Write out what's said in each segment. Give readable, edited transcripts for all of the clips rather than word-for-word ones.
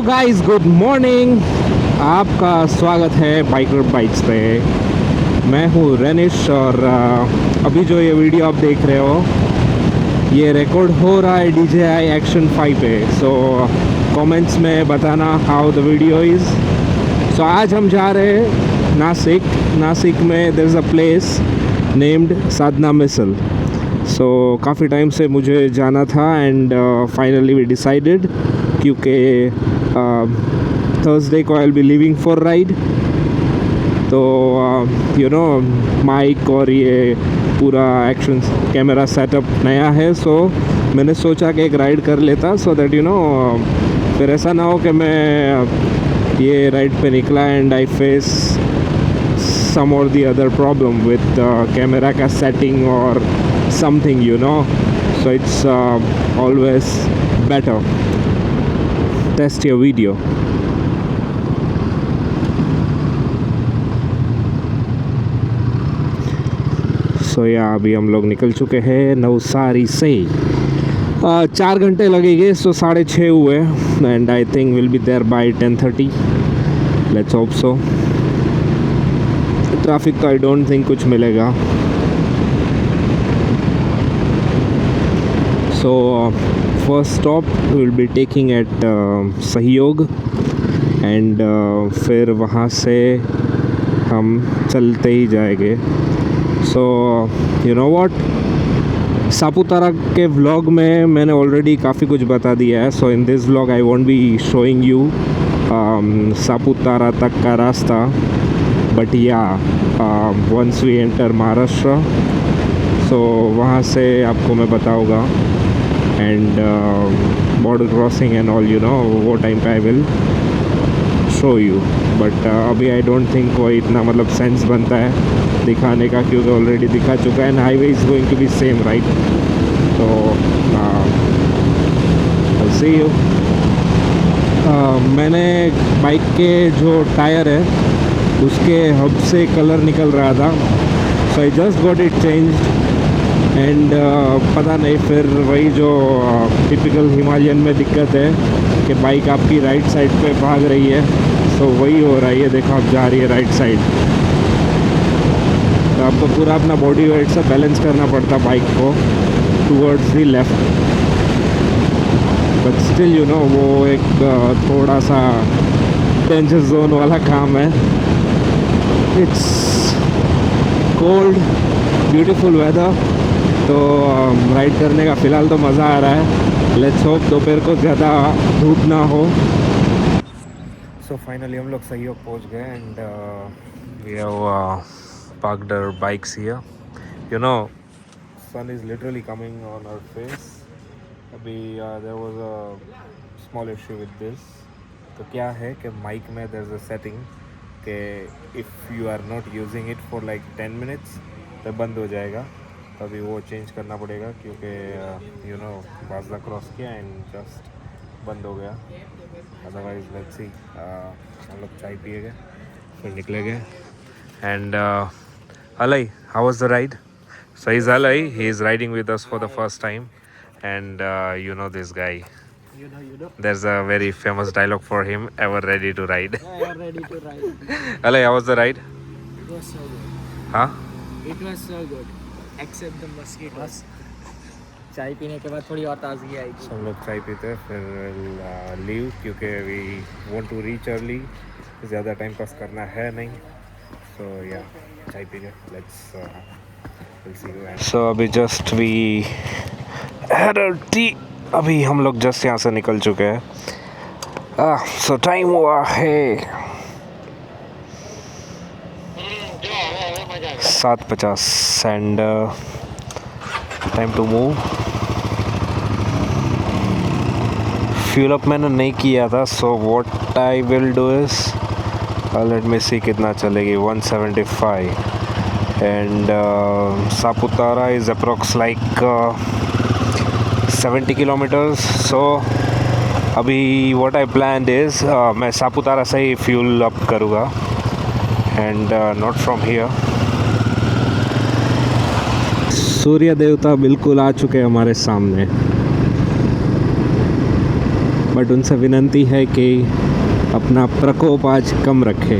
Guys good morning. आपका स्वागत है बाइकर बाइट्स पे। मैं हूँ रेनिश और अभी जो ये वीडियो आप देख रहे हो ये रिकॉर्ड हो रहा है DJI Action 5 पे। सो कमेंट्स में बताना how the video is. So आज हम जा रहे हैं नासिक में there is a place named Sadhana Misal. So काफ़ी टाइम से मुझे जाना था एंड फाइनली वी डिसाइडेड क्योंकि थर्सडे को I will be leaving for ride. तो यू नो माइक और ये पूरा एक्शन कैमरा सेटअप नया है, सो मैंने सोचा कि एक राइड कर लेता सो दैट यू नो फिर ऐसा ना हो कि मैं ये राइड पे निकला and I face some or the other problem with camera का setting or something, you know. So it's always better test your video. So yeah, अभी हम लोग निकल चुके हैं नवसारी से। 4 घंटे लगेंगे, सो 6:30 हुए and I think will be there by 10:30। Let's hope so. Traffic का आई डोंट थिंक कुछ मिलेगा। So first stop will be taking at Sahyog and फिर वहाँ से हम चलते ही जाएंगे। So you know what, Saputara के व्लॉग में मैंने ऑलरेडी काफ़ी कुछ बता दिया है। So in this vlog I want be showing you Saputara तक का रास्ता, but yeah once we enter Maharashtra so वहाँ से आपको मैं बताऊँगा and border crossing and all, you know, वो टाइम पे I will show you. But अभी आई डोंट थिंक कोई इतना मतलब सेंस बनता है दिखाने का क्योंकि ऑलरेडी दिखा चुका है and highway is going to be same, right? तो आई सी यू। मैंने बाइक के जो टायर है उसके हब से कलर निकल रहा था, so I just got it changed and पता नहीं फिर वही जो टिपिकल हिमालयन में दिक्कत है कि बाइक आपकी राइट साइड पे भाग रही है, सो वही हो रहा है। ये देखो आप जा रही है राइट साइड, तो आपको पूरा अपना बॉडी वेट से बैलेंस करना पड़ता बाइक को towards the left. But still you know वो एक थोड़ा सा डेंजर जोन वाला काम है। इट्स कोल्ड ब्यूटीफुल वेदर, तो राइड करने का फ़िलहाल तो मज़ा आ रहा है। लेट्स होप दोपहर को ज़्यादा धूप ना हो। सो फाइनली हम लोग सहयोग पहुंच गए and we have parked our bikes here. You know sun is literally coming on our face. अभी there was a small issue with this. तो क्या है कि माइक में देयर इज़ अ सेटिंग कि if you are not using it for like 10 minutes तो बंद हो जाएगा। तो अभी वो चेंज करना पड़ेगा क्योंकि यू नो बाजला क्रॉस किया एंड जस्ट बंद हो गया। Otherwise let's see. हम लोग चाय पिएगा फिर निकलेंगे and Alay, how was the ride? So he's Alay, he is riding with us for the first time and you know this guy. You know. There's a very famous dialogue for him, ever ready to ride. I am ready to ride. Alay, how was the ride? It was so good. Huh? It was so good. Except the mosquitoes. चाय पीने के बाद थोड़ी और ताजगी आएगी। हम लोग चाय पीते हैं फिर लीव क्योंकि we want to reach early. ज़्यादा टाइम पास करना है नहीं। सो या चाय पी के let's will see you. So अभी just we had a tea. अभी हम लोग जस्ट यहाँ से निकल चुके हैं। सो टाइम हुआ है 7:50 and time to move. Fuel up मैंने नहीं किया था, so what I will do is let me see कितना चलेगी। 175 and Saputara is approx like 70 kilometres. So अभी व्हाट आई प्लान्ड इज़ मैं सापुतारा से ही फ्यूल अप करूँगा एंड नॉट फ्रॉम हियर। सूर्य देवता बिल्कुल आ चुके हैं हमारे सामने। बट उनसे विनती है कि अपना प्रकोप आज कम रखे।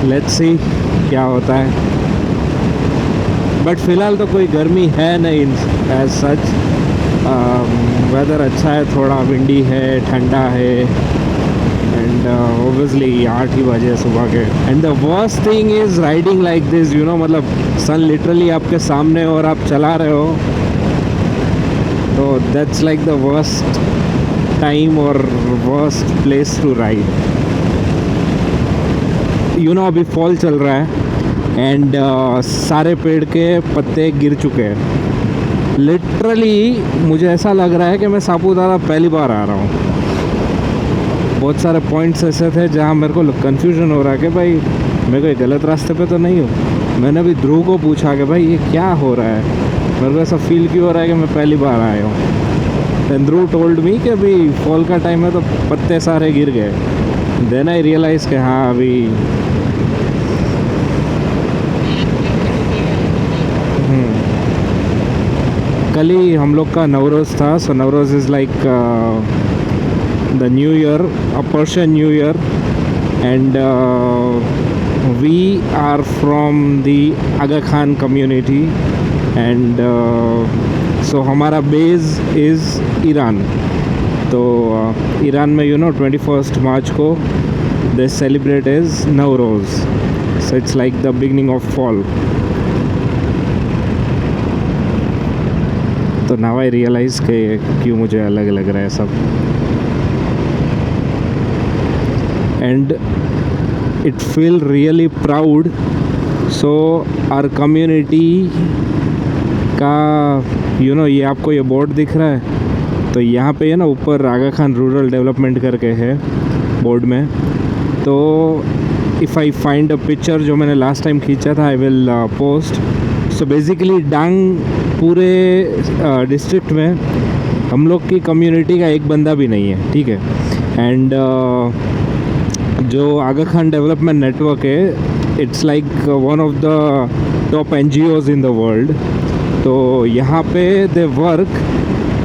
लेट्स सी क्या होता है, बट फ़िलहाल तो कोई गर्मी है नहीं एज सच। वेदर अच्छा है, थोड़ा विंडी है, ठंडा है, एंड ओबियसली 8 ही बजे सुबह के। And the worst thing is riding like this, you know, मतलब सन लिटरली आपके सामने और आप चला रहे हो, तो that's like the worst time और worst place to ride. You know, अभी फॉल चल रहा है एंड सारे पेड़ के पत्ते गिर चुके हैं। लिटरली मुझे ऐसा लग रहा है कि मैं सापुतारा पहली बार आ रहा हूँ। बहुत सारे पॉइंट्स ऐसे थे जहाँ मेरे को कन्फ्यूजन हो रहा है कि भाई मैं कोई गलत रास्ते पे तो नहीं हूँ। मैंने अभी ध्रुव को पूछा कि भाई ये क्या हो रहा है, मेरे को ऐसा फील क्यों हो रहा है कि मैं पहली बार आया हूँ। एंड ध्रुव टोल्ड मी कि अभी फॉल का टाइम है तो पत्ते सारे गिर गए। देन आई रियलाइज़ कि हाँ अभी कल ही हम लोग का नवरोज़ था। So Navroz is like the new year, a Persian new year, and we are from the Aga Khan community, and so हमारा बेस इज़ ईरान। तो ईरान में यू नो 21 मार्च को they celebrate is Navroz, so it's like the beginning of fall. तो now I realize कि क्यों मुझे अलग लग रहा है सब। And it feel really proud. So our community का यू नो, ये आपको ये बोर्ड दिख रहा है, तो यहाँ पे है ना ऊपर आगा खान रूरल डेवलपमेंट करके है बोर्ड में। तो if I find a picture जो मैंने लास्ट टाइम खींचा था, I will post. So basically Dang पूरे डिस्ट्रिक्ट में हम लोग की कम्युनिटी का एक बंदा भी नहीं है, ठीक है। एंड जो आगा खान डेवलपमेंट नेटवर्क है, it's like one of the top NGOs in the world. तो यहाँ पे they work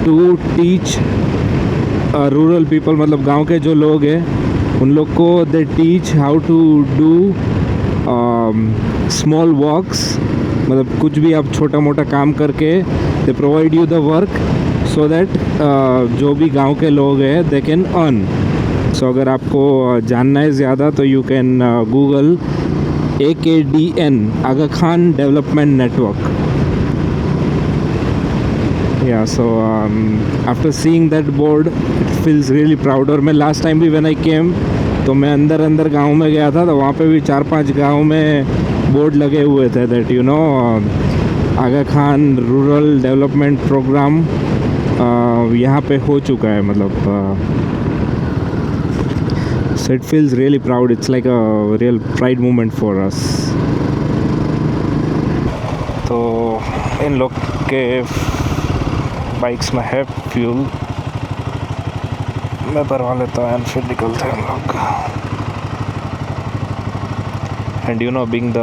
to teach rural people, मतलब गांव के जो लोग हैं उन लोग को they teach how to do small works, मतलब कुछ भी आप छोटा मोटा काम करके they provide you the work so that जो भी गांव के लोग हैं दे कैन अर्न। सो अगर आपको जानना है ज़्यादा तो you can Google AKDN, Aga Khan development network. Yeah so after seeing that board it feels really proud. और मैं लास्ट टाइम भी व्हेन आई केम तो मैं अंदर गांव में गया था, तो वहाँ पे भी 4-5 गांव में बोर्ड लगे हुए थे that you know Aga Khan rural development programme यहाँ पे हो चुका है, मतलब so it feels really proud. It's like a real pride moment for us. तो इन लोग के बाइक्स में है फ्यूल, मैं भरवा लेता हूँ एंड फिर निकलते हैं हम लोग। And you know, being the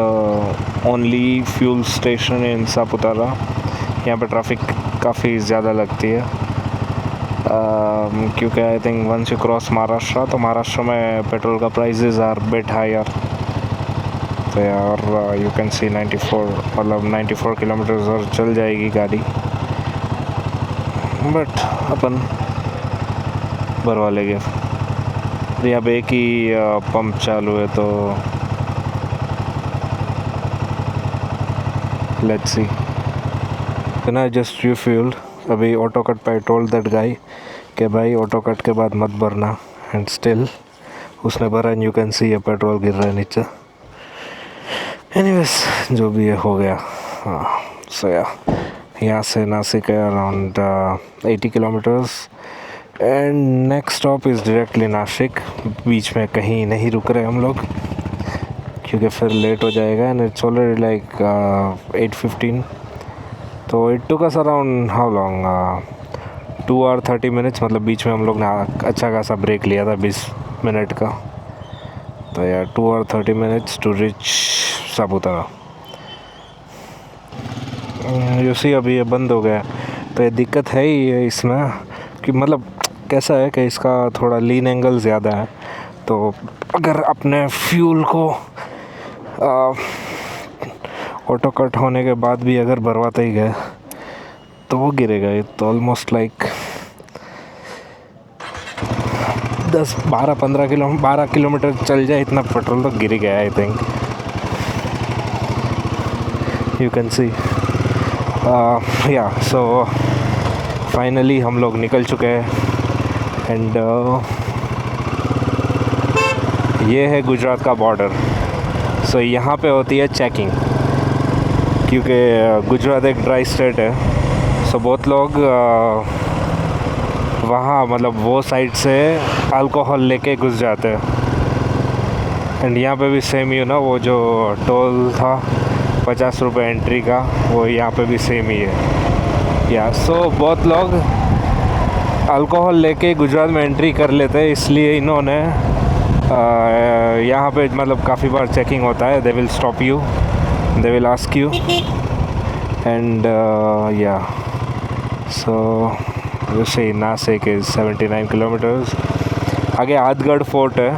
only fuel station in Saputara, यहाँ पे ट्रैफिक काफ़ी ज़्यादा लगती है, क्योंकि I think once you cross Maharashtra, तो महाराष्ट्र में पेट्रोल का प्राइसेस आर बिट हायर। तो यार यू कैन सी 94, मतलब 94 किलोमीटर्स और चल जाएगी गाड़ी, बट अपन भरवा लेंगे। यहाँ पे एक ही पंप चालू है, तो let's see. Then I just refuelled. अभी ऑटो कट पे आई टोल्ड दैट गाय कि भाई ऑटो कट के बाद मत भरना, एंड स्टिल उसने भरा एंड यू कैन सी ये पेट्रोल गिर रहा है नीचे। एनीवेज जो भी है हो गया। हाँ, सो यहाँ से नासिक है around 80 kilometres, and next stop is directly Nashik. बीच में कहीं नहीं रुक रहे हम लोग क्योंकि फिर लेट हो जाएगा, एंड इट्स ऑलरेडी लाइक 8:15। तो it took us around how long 2 hours 30 minutes, मतलब बीच में हम लोग ने अच्छा खासा ब्रेक लिया था 20 मिनट का। तो यार 2 hours 30 minutes to reach Saputara. You see अभी ये बंद हो गया, तो ये दिक्कत है ही है इसमें कि मतलब कैसा है कि इसका थोड़ा लीन एंगल ज़्यादा है, तो अगर अपने फ्यूल को ऑटो कट होने के बाद भी अगर भरवाते ही गए तो वो गिरेगा। ये तो ऑलमोस्ट लाइक 12 किलोमीटर चल जाए इतना पेट्रोल तो गिर गया आई थिंक, यू कैन सी। या सो फाइनली हम लोग निकल चुके हैं एंड ये है गुजरात का बॉर्डर। सो यहाँ पे होती है चेकिंग, क्योंकि गुजरात एक ड्राई स्टेट है, सो बहुत लोग वहाँ मतलब वो साइड से अल्कोहल लेके घुस जाते हैं। एंड यहाँ पे भी सेम ही ना, वो जो टोल था 50 रुपये एंट्री का, वो यहाँ पे भी सेम ही है। या सो बहुत लोग अल्कोहल लेके गुजरात में एंट्री कर लेते हैं, इसलिए इन्होंने यहाँ पे मतलब काफ़ी बार चेकिंग होता है। They will stop you, they will ask you and या सो से नासिक इज़ 79 किलोमीटर्स। आगे आदगढ़ फोर्ट है,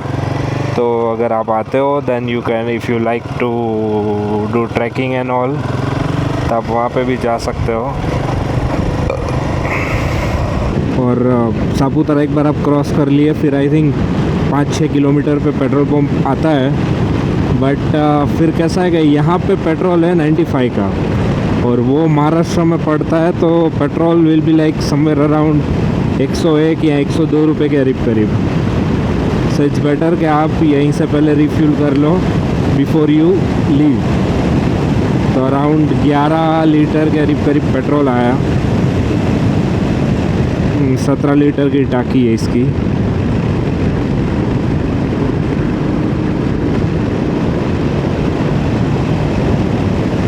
तो अगर आप आते हो then you can, if you like to do trekking and all, तो आप वहाँ पे भी जा सकते हो। और सापुतारा एक बार आप क्रॉस कर लिए, फिर आई थिंक 5-6 किलोमीटर पे पेट्रोल पंप आता है, बट फिर कैसा है कि यहाँ पे पेट्रोल है 95 का और वो महाराष्ट्र में पड़ता है, तो petrol will be like somewhere around 101 या 102 रुपये के करीब। सो इट्स बेटर कि आप यहीं से पहले रिफ्यूल कर लो बिफोर यू लीव। तो अराउंड 11 लीटर के करीब पेट्रोल आया। 17 लीटर की टाकी है इसकी।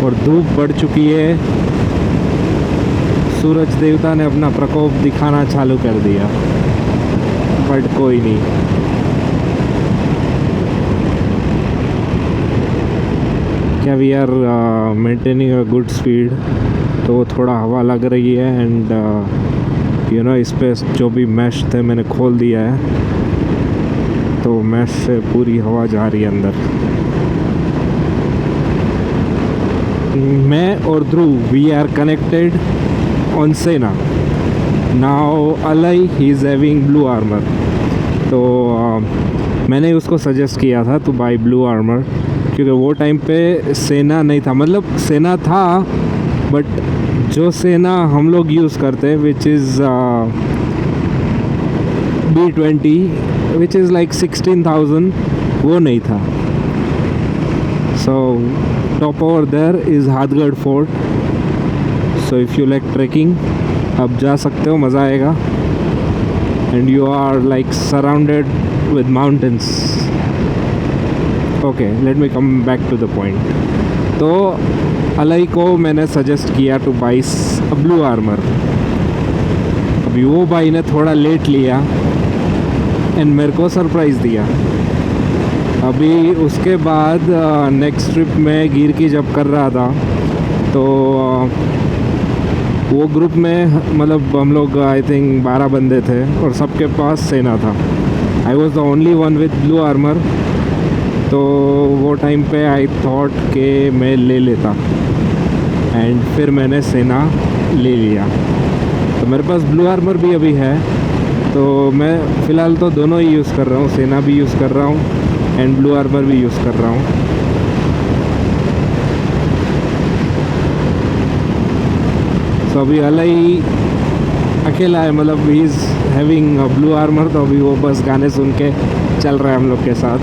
और धूप बढ़ चुकी है, सूरज देवता ने अपना प्रकोप दिखाना चालू कर दिया, बट कोई नहीं। क्या we are maintaining a good speed, तो थोड़ा हवा लग रही है एंड यू नो इस पे जो भी मैश थे मैंने खोल दिया है, तो मैश से पूरी हवा जा रही है अंदर। मैं और ध्रुव वी आर कनेक्टेड ऑन सेना नाउ। अलई he is having blue armour, तो मैंने उसको सजेस्ट किया था टू बाय ब्लू आर्मर, क्योंकि वो टाइम पे सेना नहीं था, मतलब सेना था बट जो सेना हम लोग यूज़ करते हैं which is B20 which is like 16,000, वो नहीं था। So top over there is Hatgad fort. So if you like trekking आप जा सकते हो, मज़ा आएगा। And you are like surrounded with mountains. Okay, let me come back to the point. तो अलई को मैंने सजेस्ट किया टू बाई ब्लू आर्मर। अभी वो भाई ने थोड़ा लेट लिया एंड मेरे को सरप्राइज़ दिया। अभी उसके बाद नेक्स्ट ट्रिप में गिर की जब कर रहा था, तो वो ग्रुप में मतलब हम लोग आई थिंक 12 बंदे थे और सबके पास सेना था। I was the only one with blue armour. तो वो टाइम पे आई थॉट कि मैं ले लेता, एंड फिर मैंने सेना ले लिया। तो मेरे पास ब्लू आर्मर भी अभी है, तो मैं फ़िलहाल तो दोनों ही यूज़ कर रहा हूँ, सेना भी यूज़ कर रहा हूँ एंड ब्लू आर्मर भी यूज़ कर रहा हूँ। तो अभी अलई अकेला है, मतलब he is having blue armour, तो अभी वो बस गाने सुन के चल रहा है हम लोग के साथ।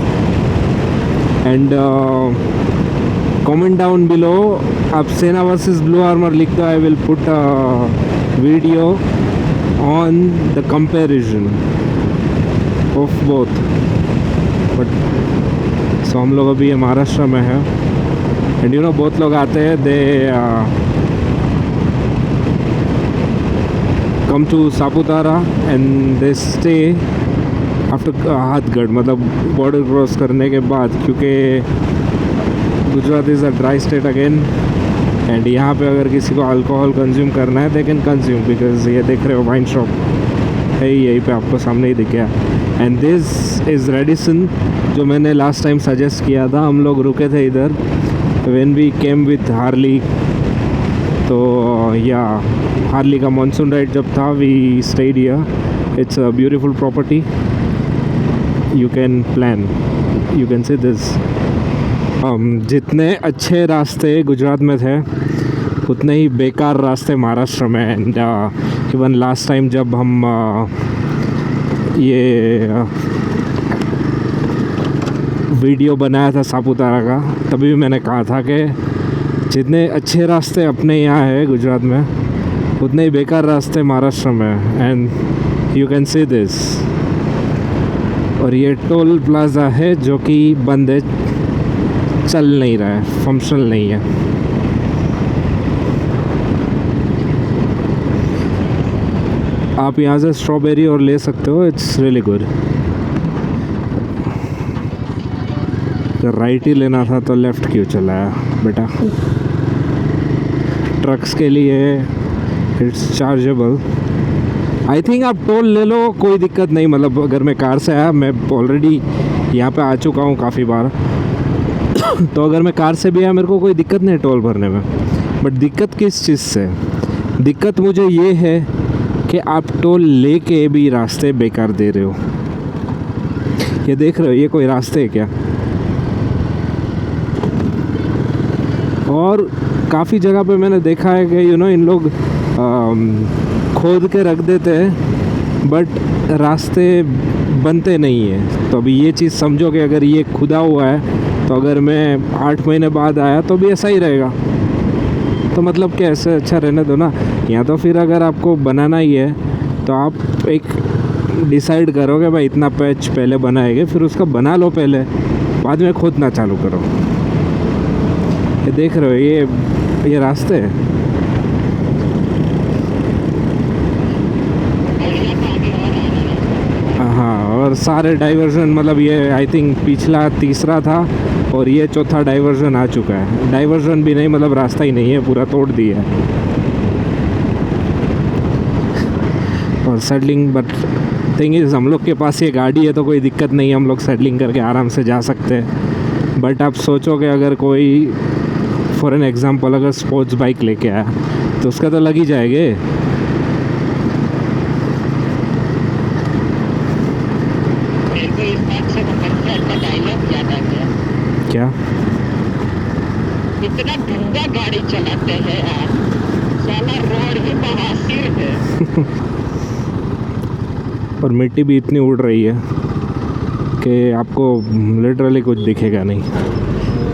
एंड कमेंट डाउन बिलो, आप सेना वर्सेस ब्लू आर्मर लिख दो, I will put video on the comparison of both. But so हम लोग अभी महाराष्ट्र में है एंड यू नो बहुत लोग आते हैं, दे come to Saputara and they stay after Hadgarh, मतलब बॉर्डर क्रॉस करने के बाद, क्योंकि Gujarat is a dry state again, and यहाँ पे अगर किसी को अल्कोहल कंज्यूम करना है दे कैन कंज्यूम, बिकॉज ये देख रहे हो वाइन शॉप है यहीं पे आपको सामने ही दिख गया। एंड दिस इज़ रेडिसन, जो मैंने लास्ट टाइम सजेस्ट किया था। हम लोग रुके थे इधर when we came with Harley, तो या हार्ली का मानसून राइड जब था we stayed here. It's a beautiful property, you can plan, you can see this. जितने अच्छे रास्ते गुजरात में थे उतने ही बेकार रास्ते महाराष्ट्र में। एंड इवन लास्ट टाइम जब हम ये वीडियो बनाया था सापुतारा का, तभी भी मैंने कहा था कि जितने अच्छे रास्ते अपने यहाँ है गुजरात में उतने ही बेकार रास्ते महाराष्ट्र में। And you can see this. और ये टोल प्लाज़ा है जो कि बंद है, चल नहीं रहा है, फंक्शनल नहीं है। आप यहाँ से स्ट्रॉबेरी और ले सकते हो, इट्स रियली गुड। तो राइट ही लेना था तो लेफ़्ट क्यों चलाया बेटा? ट्रक्स के लिए इट्स चार्जेबल। आई थिंक आप टोल ले लो, कोई दिक्कत नहीं। मतलब अगर मैं कार से आया, मैं ऑलरेडी यहाँ पे आ चुका हूँ काफ़ी बार तो अगर मैं कार से भी आया मेरे को कोई दिक्कत नहीं टोल भरने में। बट दिक्कत किस चीज़ से? दिक्कत मुझे ये है कि आप टोल लेके भी रास्ते बेकार दे रहे हो। ये देख रहे हो, ये कोई रास्ते है क्या? और काफ़ी जगह पे मैंने देखा है कि इन लोग खोद के रख देते हैं बट रास्ते बनते नहीं हैं। तो अभी ये चीज़ समझो कि अगर ये खुदा हुआ है तो अगर मैं 8 महीने बाद आया तो भी ऐसा ही रहेगा। तो मतलब कि ऐसे अच्छा रहने दो ना। या तो फिर अगर आपको बनाना ही है तो आप एक डिसाइड करो कि भाई इतना पैच पहले बनाएंगे, फिर उसका बना लो पहले, बाद में खोदना चालू करो। ये देख रहे हो, ये रास्ते हैं। हाँ, और सारे डाइवर्जन, मतलब ये आई थिंक पिछला तीसरा था और ये चौथा डाइवर्जन आ चुका है। डाइवर्जन भी नहीं, मतलब रास्ता ही नहीं है, पूरा तोड़ दिया है। और सेटलिंग, बट थिंग इज़ हम लोग के पास ये गाड़ी है तो कोई दिक्कत नहीं है, हम लोग सेटलिंग करके आराम से जा सकते हैं। बट आप सोचो कि अगर कोई फॉर एन एग्ज़ाम्पल अगर स्पोर्ट्स बाइक लेके आया तो उसका तो लग ही जाएंगे। क्या इतना गंदा गाड़ी चलाते हैं यार, साला रोड ही बहासिर है। और मिट्टी भी इतनी उड़ रही है कि आपको लिटरली कुछ दिखेगा नहीं।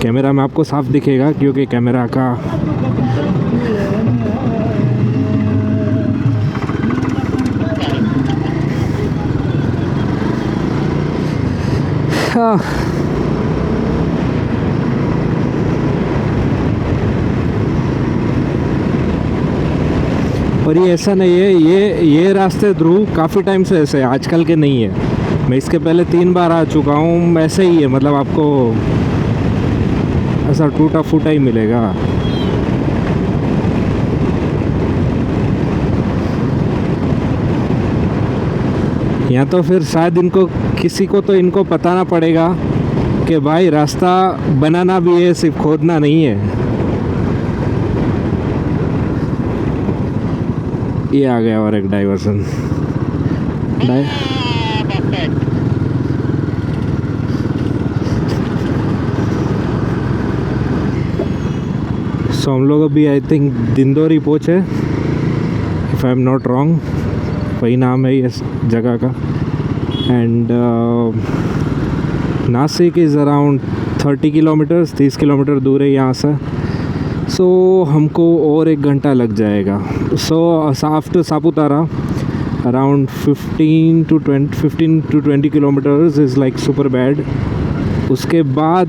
कैमरा में आपको साफ दिखेगा क्योंकि कैमरा का और ये ऐसा नहीं है, ये रास्ते ध्रुव काफ़ी टाइम से ऐसे, आजकल के नहीं है। मैं इसके पहले 3 बार आ चुका हूँ, ऐसे ही है। मतलब आपको ऐसा टूटा फूटा ही मिलेगा। या तो फिर शायद इनको, किसी को तो इनको बताना पड़ेगा कि भाई रास्ता बनाना भी है, सिर्फ खोदना नहीं है। ये आ गया और एक डाइवर्सन। सो हम लोग अभी आई थिंक दिंदोरी पहुँचे, if I am not wrong, वही नाम है इस जगह का। And Nashik is around 30 kilometres, 30 kilometre दूर है यहाँ से। सो हमको और 1 घंटा लग जाएगा। So after Saputara around 15 to 20 kilometres is like super bad. उसके बाद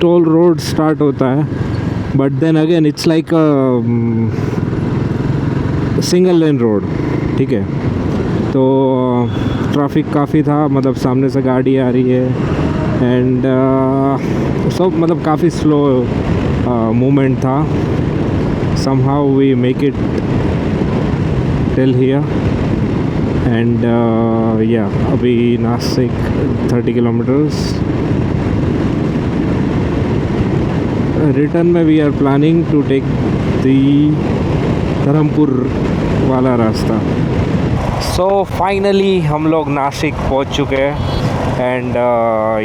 टोल रोड स्टार्ट होता है, but then again it's like single lane road, ठीक है। तो ट्रैफिक काफ़ी था, मतलब सामने से गाड़ी आ रही है एंड सब मतलब काफ़ी स्लो मूवमेंट था। somehow we make it till here. And yeah, अभी नासिक 30 kilometers. Return में we are planning to take the Dharampur वाला रास्ता. So finally हम लोग नासिक पहुंच चुके हैं. एंड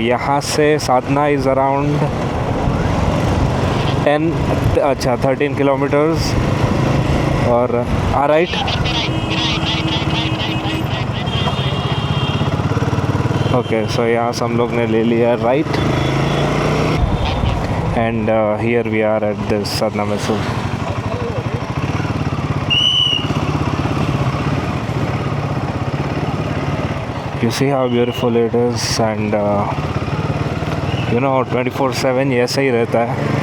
यहाँ से साधना इज़ अराउंड 13 किलोमीटर्स. और राइट, ओके, सो यहाँ से हम लोग ने ले लिया right. And here we are at this Sadhana Mysore. You see how beautiful it is, and you know 24/7 ऐसा ही रहता है.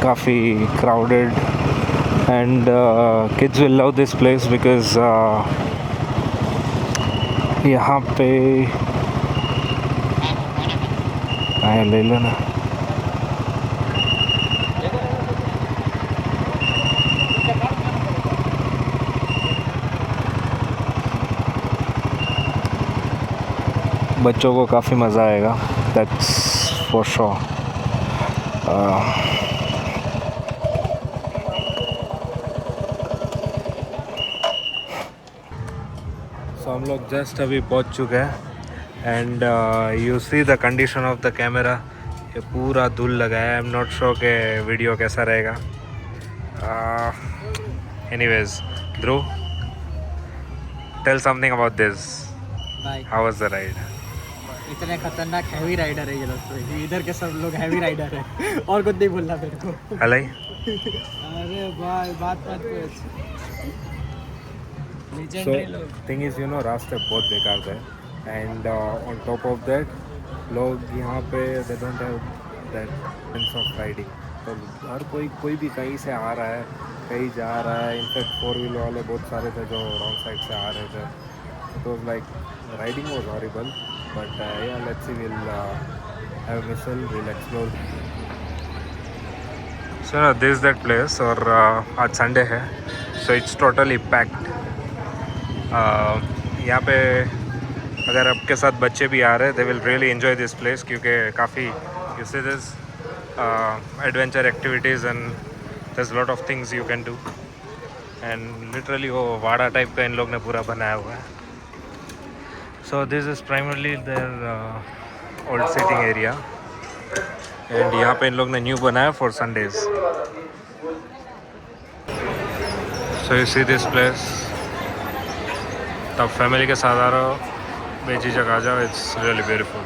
काफ़ी crowded, and kids will love this place because यहाँ पे आया ले लेना. बच्चों को काफ़ी मज़ा आएगा, दैट्स फॉर श्योर. सो हम लोग जस्ट अभी पहुंच चुके हैं. And you see the condition of the camera. ये पूरा धूल लगा है. आई एम नॉट श्योर कि वीडियो कैसा रहेगा. Anyways, Dhruv, tell something about this. भाई हाउ वाज द राइड? इतने खतरनाक हैवी राइडर है ये लोग. तो इधर के सब लोग हैवी राइडर है. और कुछ नहीं बोलना मेरे को. हलाई. अरे भाई बात मत पूछ. So लेजेंडरी लोग. thing is, you know, रास्ते बहुत बेकार थे. And on top of that लोग यहाँ पे they don't have that sense of riding. तो हर कोई भी कहीं से आ रहा है, कहीं जा रहा है. इनफैक्ट 4 व्हीलर वाले बहुत सारे थे जो रॉन्ग साइड से आ रहे थे. तो like riding was horrible. But yeah, let's see, we'll have a missile, we'll explore. So this is that place. और आज संडे है, so it's totally packed. यहाँ पे अगर आपके साथ बच्चे भी आ रहे हैं, they will really enjoy this place क्योंकि काफ़ी you see this adventure activities and there's a lot of things you can do. And literally वो वाड़ा टाइप का इन लोग ने पूरा बनाया हुआ है. So this is primarily their old sitting area. And यहाँ पे इन लोग ने न्यू बनाया for Sundays. So you see this place. तब फैमिली के साथ आ रहे हो, बेझिझक आ जाओ. It's really beautiful.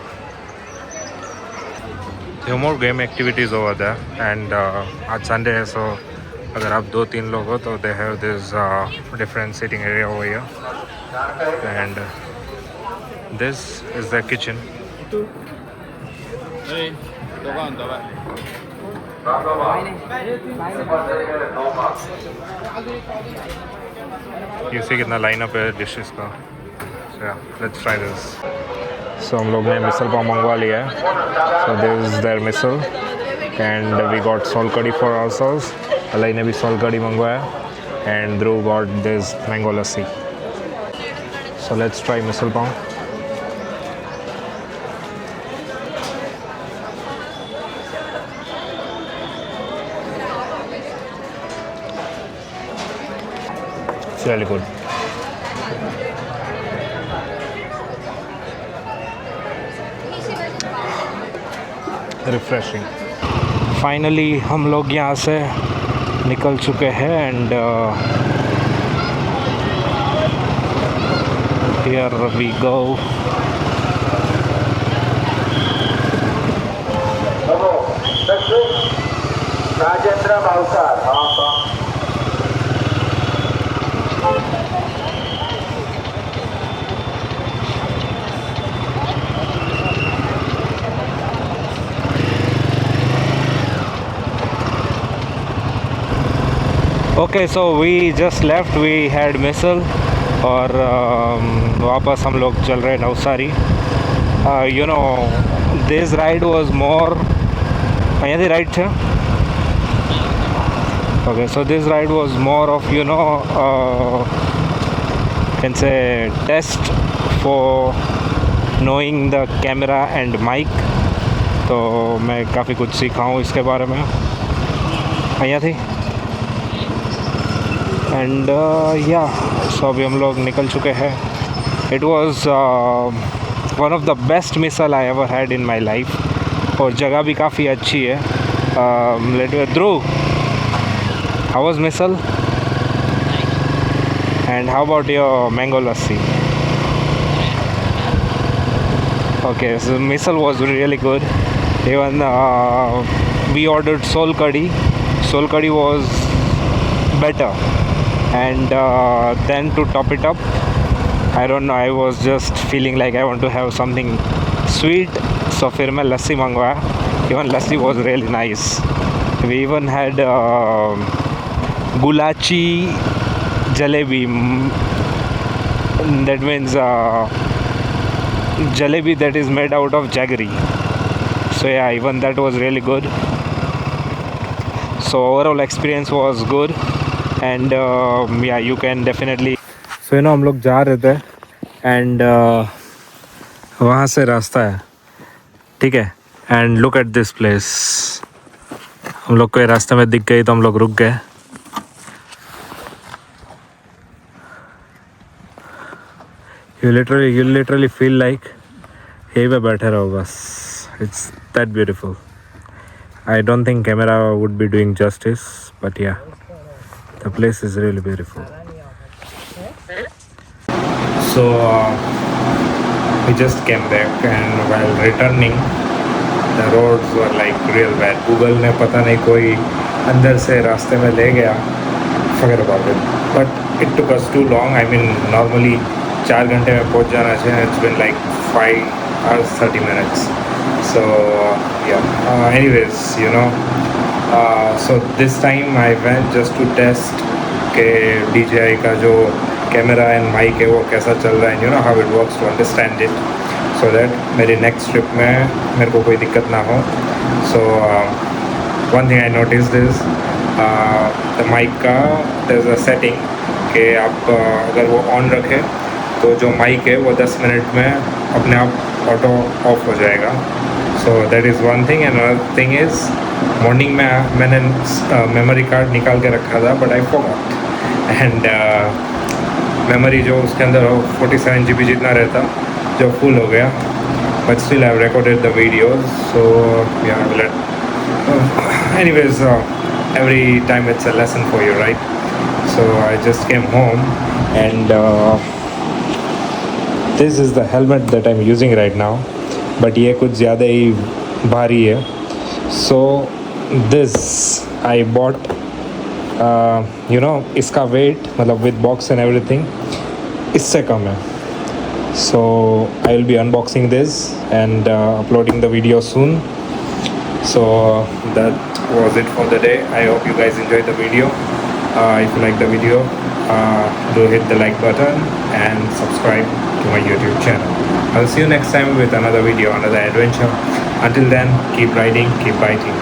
There are more game activities over there. And आज Sunday है, so अगर आप 2-3 लोग हो तो they have this different sitting area over here. And this is the kitchen. You see कितना लाइनअप है डिशेस का. So yeah, let's try this. So हम लोग ने मिसल पाव मंगवा लिया है. So this is their misal and we got sol kadhi for ourselves. अलाई ने भी सोल कड़ी मंगवाया and Dhruv got this mango lassi. So let's try misal pav. It's really good. Refreshing. Finally हम लोग यहाँ से निकल चुके हैं and here we go. Rajendra Bhavsar. Okay, so we just left. We had missile और वापस हम लोग चल रहे Navsari. You know, this ride was more અહીંયાથી રાઈટ છે. Okay, so this ride was more of, you know, can say test for knowing the camera and mic. तो मैं काफ़ी कुछ सीखा हूँ इसके बारे में અહીંયા थी एंड या सो अभी हम लोग निकल चुके हैं. It was one of the best misal I ever had in my life और जगह भी काफ़ी अच्छी है. Dhruv, how was misal and how about your mango lassi? Okay, so misal was really good. Even we ordered soul curry. Soul curry was better. And then to top it up, I don't know, I was just feeling like I want to have something sweet. So फिर मैं लस्सी मंगवाया. Even lassi was really nice. We even had gulachi jalebi. That means jalebi that is made out of jaggery. So yeah, even that was really good. So overall experience was good and yeah, you can definitely. So you know हम लोग जा रहे थे and वहाँ से रास्ता है, ठीक है, and look at this place. हम लोग को ये रास्ते में दिख गई तो हम लोग रुक गए. You literally feel like यहीं पे बैठे रहो बस. It's that beautiful. I don't think camera would be doing justice, but yeah, the place is really beautiful. So we just came back and while returning the roads were like real bad. Google ने पता नहीं कोई अंदर से रास्ते में ले गया. Forget about it. But it took us too long. I mean normally 4 घंटे में पहुंच जाना चाहिए. It's been like 5 hours 30 minutes. So yeah. Anyways, you know, so this time I went just to test के DJI का जो camera and mic है वो कैसा चल रहा है. You know how it works to understand it, so that मेरी next trip में मेरे को कोई दिक्कत ना हो. So one thing I noticed is the mic का there's a setting कि आप अगर वो ऑन रखें तो जो माइक है वो 10 मिनट में अपने आप ऑटो ऑफ हो जाएगा. So that is one thing. And another thing is morning में मैंने मेमोरी कार्ड निकाल के रखा था but I forgot. And memory जो उसके अंदर 47 GB जितना रहता जो फुल हो गया. But still I recorded the videos. So anyways every time it's a lesson for you, right? So I just came home and this is the helmet that I'm using right now, but ये कुछ ज़्यादा ही भारी है. So this I bought, you know, इसका weight मतलब with box and everything इससे कम है. So I will be unboxing this and uploading the video soon. So that was it for the day. I hope you guys enjoyed the video. If you like the video, do hit the like button and subscribe to my YouTube channel. I'll see you next time with another video, another adventure. Until then, keep riding, keep biting.